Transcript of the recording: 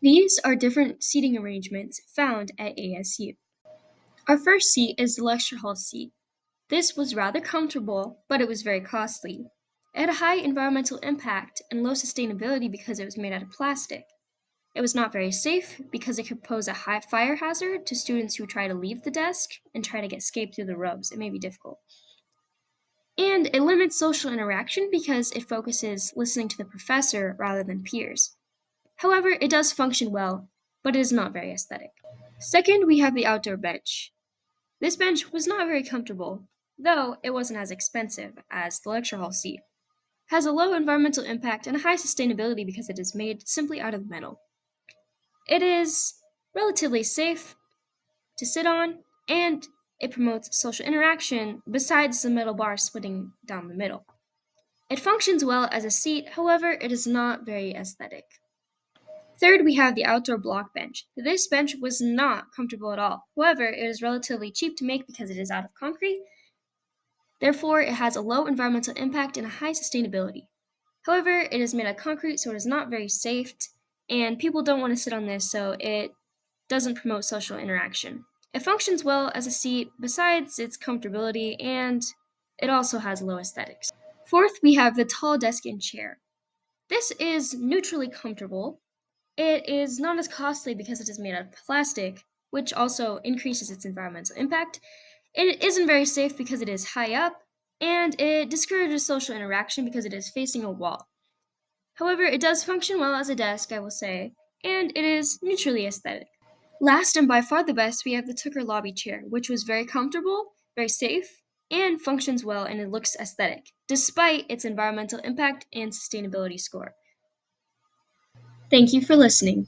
These are different seating arrangements found at ASU. Our first seat is the lecture hall seat. This was rather comfortable, but it was very costly. It had a high environmental impact and low sustainability because it was made out of plastic. It was not very safe because it could pose a high fire hazard to students who try to leave the desk and try to escape through the ropes. It may be difficult. And it limits social interaction because it focuses listening to the professor rather than peers. However, it does function well, but it is not very aesthetic. Second, we have the outdoor bench. This bench was not very comfortable, though it wasn't as expensive as the lecture hall seat. It has a low environmental impact and a high sustainability because it is made simply out of metal. It is relatively safe to sit on, and it promotes social interaction besides the metal bar splitting down the middle. It functions well as a seat, however, it is not very aesthetic. Third, we have the outdoor block bench. This bench was not comfortable at all. However, it is relatively cheap to make because it is out of concrete. Therefore, it has a low environmental impact and a high sustainability. However, it is made of concrete, so it is not very safe, and people don't want to sit on this, so it doesn't promote social interaction. It functions well as a seat besides its comfortability, and it also has low aesthetics. Fourth, we have the tall desk and chair. This is neutrally comfortable. It is not as costly because it is made out of plastic, which also increases its environmental impact. It isn't very safe because it is high up, and it discourages social interaction because it is facing a wall. However, it does function well as a desk, I will say, and it is neutrally aesthetic. Last and by far the best, we have the Tooker Lobby chair, which was very comfortable, very safe, and functions well, and it looks aesthetic, despite its environmental impact and sustainability score. Thank you for listening.